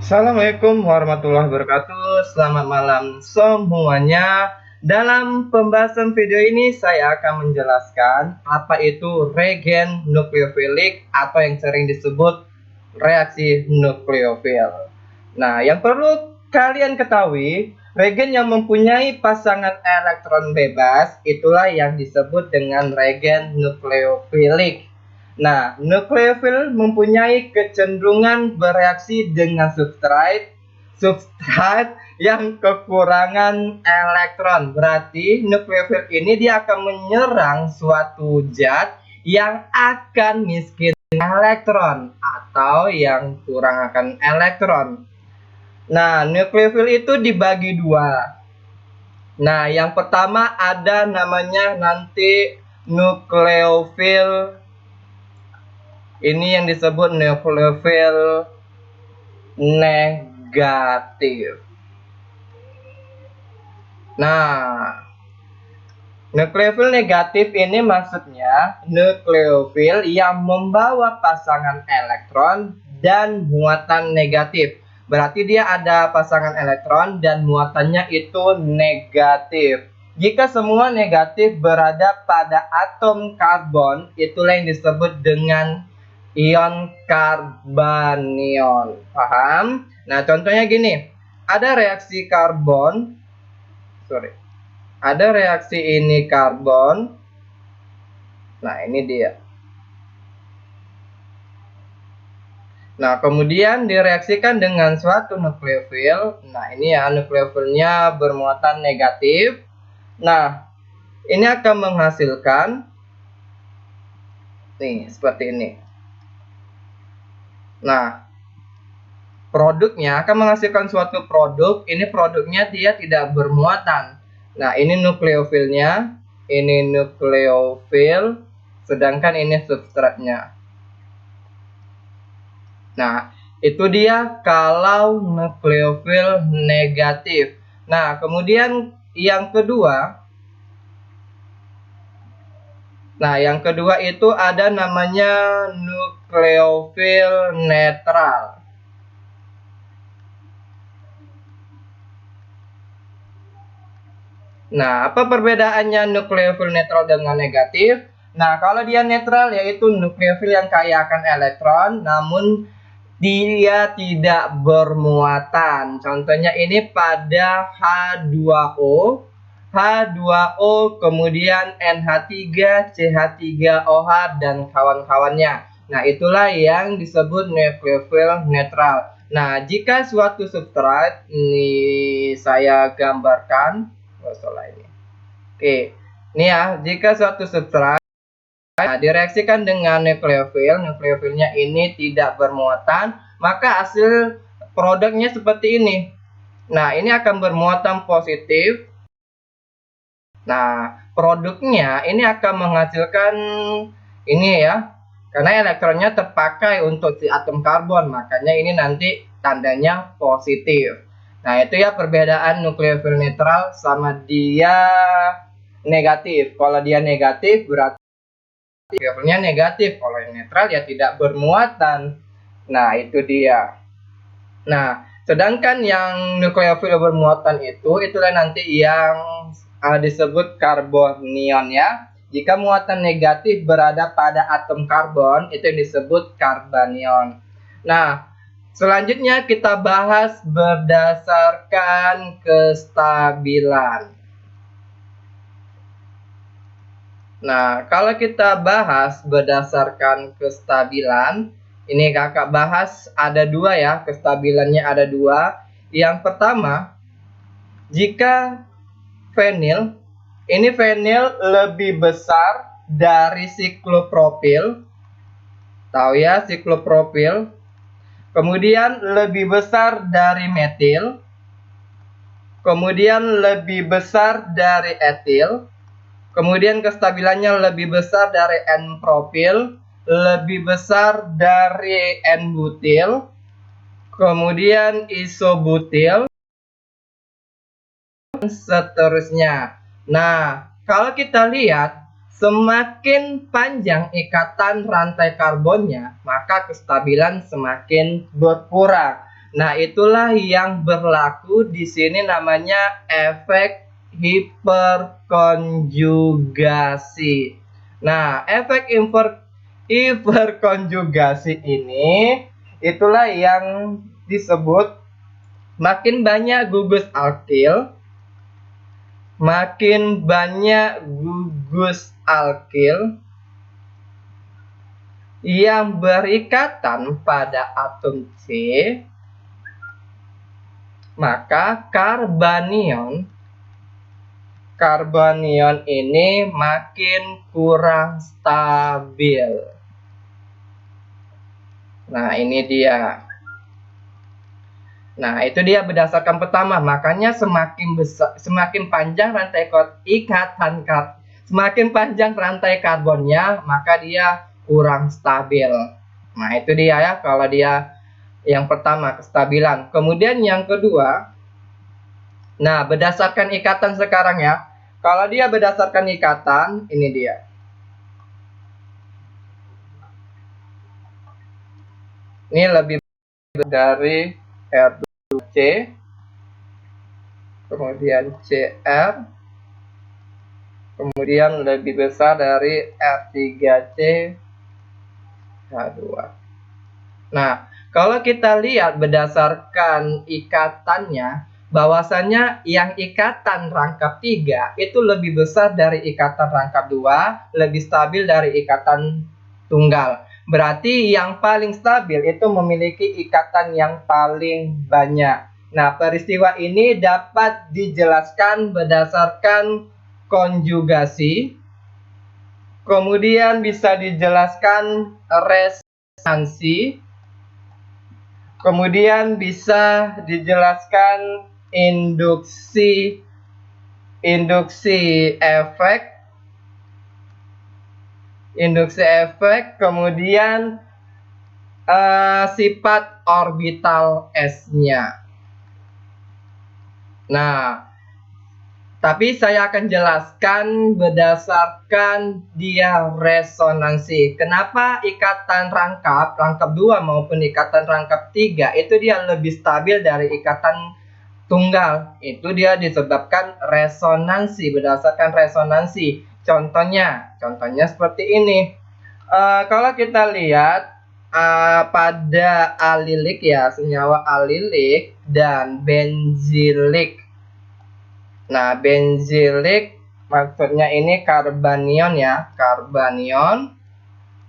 Assalamualaikum warahmatullahi wabarakatuh. Selamat malam semuanya. Dalam pembahasan video ini saya akan menjelaskan apa itu regen nukleofilik atau yang sering disebut reaksi nukleofil. Nah, yang perlu kalian ketahui, regen yang mempunyai pasangan elektron bebas itulah yang disebut dengan regen nukleofilik. Nah, nukleofil mempunyai kecenderungan bereaksi dengan substrat yang kekurangan elektron. Berarti nukleofil ini dia akan menyerang suatu zat yang akan miskin elektron atau yang kurang akan elektron. Nah, nukleofil itu dibagi dua. Nah, yang pertama ada namanya nanti nukleofil. Ini yang disebut nukleofil negatif. Nah, nukleofil negatif ini maksudnya nukleofil yang membawa pasangan elektron dan muatan negatif. Berarti dia ada pasangan elektron dan muatannya itu negatif. Jika semua negatif berada pada atom karbon, itulah yang disebut dengan ion karbanion. Paham? Nah, contohnya gini. Ada reaksi karbon, sorry. Ada reaksi ini karbon. Nah, ini dia. Nah, kemudian direaksikan dengan suatu nukleofil. Nah, ini ya nukleofilnya bermuatan negatif. Nah, ini akan menghasilkan nih seperti ini. Nah, produknya akan menghasilkan suatu produk. Ini produknya dia tidak bermuatan. Nah, ini nukleofilnya, ini nukleofil, sedangkan ini substratnya. Nah, itu dia kalau nukleofil negatif. Nah, kemudian yang kedua, itu ada namanya nukleofil netral. Nah, apa perbedaannya nukleofil netral dengan negatif? Nah, kalau dia netral yaitu nukleofil yang kaya akan elektron, namun dia tidak bermuatan. Contohnya ini pada H2O, H2O, kemudian NH3, CH3OH, dan kawan-kawannya. Nah, itulah yang disebut nukleofil netral. Nah, jika suatu substrat, ini saya gambarkan, salah ini. Oke, ini ya, jika suatu substrat direaksikan dengan nukleofil, nukleofilnya ini tidak bermuatan, maka hasil produknya seperti ini. Nah, ini akan bermuatan positif. Nah, produknya ini akan menghasilkan ini ya, karena elektronnya terpakai untuk si atom karbon, makanya ini nanti tandanya positif. Nah, itu ya perbedaan nukleofil netral sama dia negatif. Kalau dia negatif berarti nukleofilnya negatif, kalau yang netral ya tidak bermuatan. Nah, itu dia. Nah, sedangkan yang nukleofil bermuatan itu itulah nanti yang disebut karbonion ya. Jika muatan negatif berada pada atom karbon, itu yang disebut karbanion. Nah, selanjutnya kita bahas berdasarkan kestabilan. Nah, kalau kita bahas berdasarkan kestabilan, ini kakak bahas ada dua ya, kestabilannya ada dua. Yang pertama, jika fenil, ini fenil lebih besar dari siklopropil, tahu ya siklopropil, kemudian lebih besar dari metil, kemudian lebih besar dari etil, kemudian kestabilannya lebih besar dari N-propil, lebih besar dari N-butil, kemudian isobutil, dan seterusnya. Nah, kalau kita lihat, semakin panjang ikatan rantai karbonnya, maka kestabilan semakin berkurang. Nah, itulah yang berlaku di sini namanya efek hiperkonjugasi. Nah, efek hiperkonjugasi ini itulah yang disebut makin banyak gugus alkil, yang berikatan pada atom C, maka karbanion ini makin kurang stabil. Nah, ini dia. Nah, itu dia berdasarkan pertama. Makanya semakin panjang rantai karbonnya, maka dia kurang stabil. Nah, itu dia ya kalau dia yang pertama kestabilan. Kemudian yang kedua, nah berdasarkan ikatan sekarang ya. Kalau dia berdasarkan ikatan, ini dia. Ini lebih dari R2C, kemudian Cr, kemudian lebih besar dari R3C H2. Nah, kalau kita lihat berdasarkan ikatannya, bahwasanya yang ikatan rangkap 3 itu lebih besar dari ikatan rangkap 2, lebih stabil dari ikatan tunggal. Berarti yang paling stabil itu memiliki ikatan yang paling banyak. Nah, peristiwa ini dapat dijelaskan berdasarkan konjugasi, kemudian bisa dijelaskan resonansi, kemudian bisa dijelaskan induksi efek, kemudian sifat orbital S-nya. Nah, tapi saya akan jelaskan berdasarkan dia resonansi. Kenapa ikatan rangkap 2 maupun ikatan rangkap 3 itu dia lebih stabil dari ikatan tunggal? Itu dia disebabkan resonansi, berdasarkan resonansi. Contohnya seperti ini. Kalau kita lihat pada alilik ya, senyawa alilik dan benzilik. Nah, benzilik maksudnya ini karbanion ya, karbanion.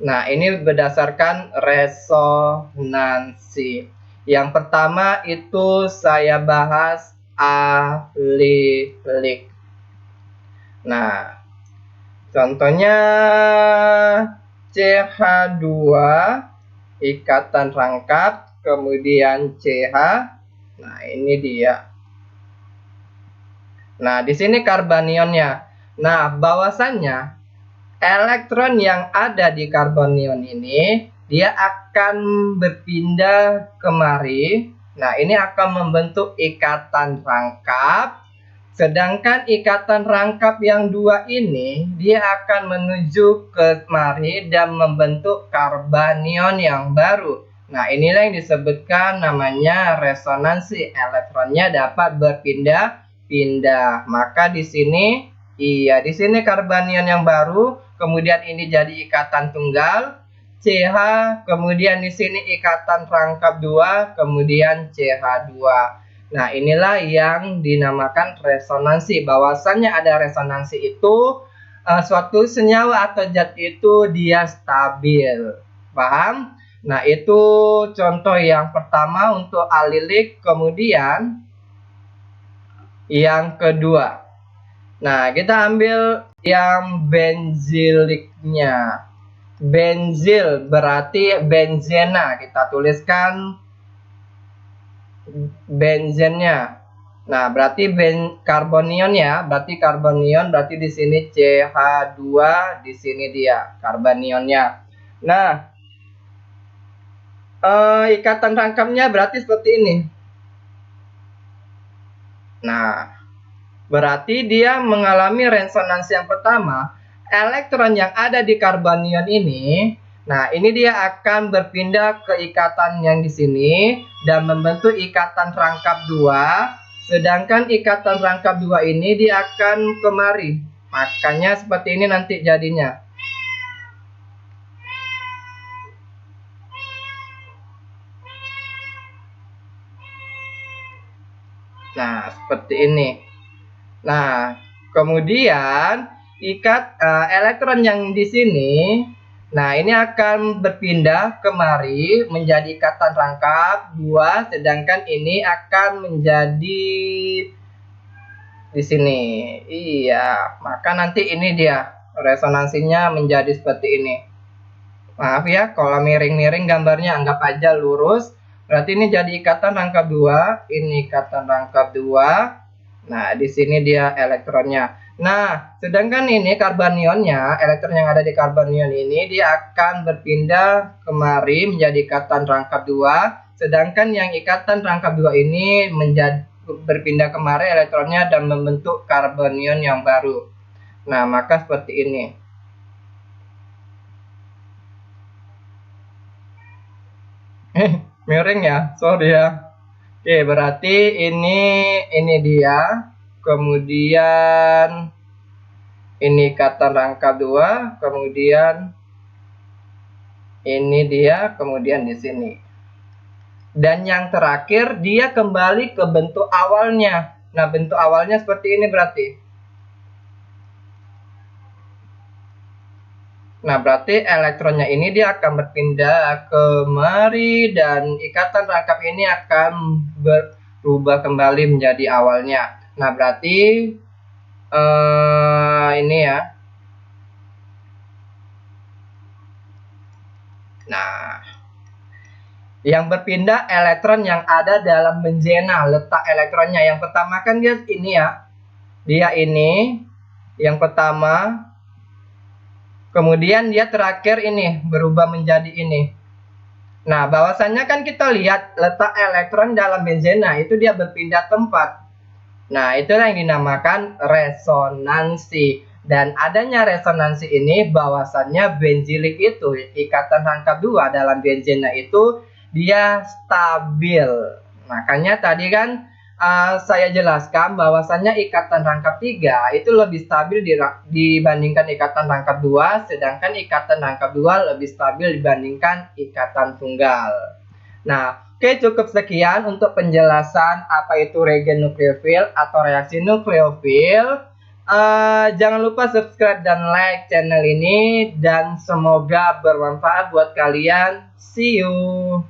Nah, ini berdasarkan resonansi. Yang pertama itu saya bahas alilik. Nah, contohnya CH2 ikatan rangkap, kemudian CH. Nah, ini dia. Nah, di sini karbanionnya. Nah, bahwasannya elektron yang ada di karbanion ini dia akan berpindah kemari. Nah, ini akan membentuk ikatan rangkap. Sedangkan ikatan rangkap yang dua ini dia akan menuju ke kemari dan membentuk karbanion yang baru. Nah, inilah yang disebutkan namanya resonansi. Elektronnya dapat berpindah-pindah. Maka di sini di sini karbanion yang baru, kemudian ini jadi ikatan tunggal CH, kemudian di sini ikatan rangkap 2, kemudian CH2. Nah, inilah yang dinamakan resonansi. Bahwasannya ada resonansi itu suatu senyawa atau zat itu dia stabil. Paham? Nah, itu contoh yang pertama untuk alilik, kemudian yang kedua. Nah, kita ambil yang benziliknya. Benzil berarti benzena. Kita tuliskan benzennya. Nah, berarti karbonion ya. Berarti karbonion berarti di sini CH2, di sini dia karbonionnya. Nah, ikatan rangkapnya berarti seperti ini. Nah, berarti dia mengalami resonansi yang pertama. Elektron yang ada di karbanion ini Nah, ini dia akan berpindah ke ikatan yang di sini dan membentuk ikatan rangkap dua. Sedangkan ikatan rangkap dua ini dia akan kemari. Makanya seperti ini nanti jadinya. Nah, seperti ini. Nah, kemudian elektron yang di sini, nah ini akan berpindah kemari menjadi ikatan rangkap dua, sedangkan ini akan menjadi di sini. Iya, maka nanti ini dia resonansinya menjadi seperti ini. Maaf ya, kalau miring-miring gambarnya anggap aja lurus. Berarti ini jadi ikatan rangkap dua, ini ikatan rangkap dua. Nah, di sini dia elektronnya. Nah, sedangkan ini karbonionnya, elektron yang ada di karbonion ini dia akan berpindah kemari menjadi ikatan rangkap dua, sedangkan yang ikatan rangkap dua ini berpindah kemari elektronnya dan membentuk karbonion yang baru. Nah, maka seperti ini. Miring ya, sorry ya. Oke, berarti ini dia. Kemudian ini ikatan rangkap dua, kemudian ini dia, kemudian di sini. Dan yang terakhir dia kembali ke bentuk awalnya. Nah, bentuk awalnya seperti ini berarti. Nah, berarti elektronnya ini dia akan berpindah kemari dan ikatan rangkap ini akan berubah kembali menjadi awalnya. Nah, berarti ini ya. Nah, yang berpindah elektron yang ada dalam benzena, letak elektronnya. Yang pertama kan guys ini ya. Dia ini yang pertama. Kemudian dia terakhir ini berubah menjadi ini. Nah, bahwasannya kan kita lihat letak elektron dalam benzena itu dia berpindah tempat. Nah, itulah yang dinamakan resonansi. Dan adanya resonansi ini bahwasannya benzilik itu, ikatan rangkap dua dalam benzena itu dia stabil. Makanya tadi kan saya jelaskan bahwasannya ikatan rangkap tiga itu lebih stabil dibandingkan ikatan rangkap dua, sedangkan ikatan rangkap dua lebih stabil dibandingkan ikatan tunggal. Nah, oke, cukup sekian untuk penjelasan apa itu regen nukleofil atau reaksi nukleofil. Jangan lupa subscribe dan like channel ini dan semoga bermanfaat buat kalian. See you.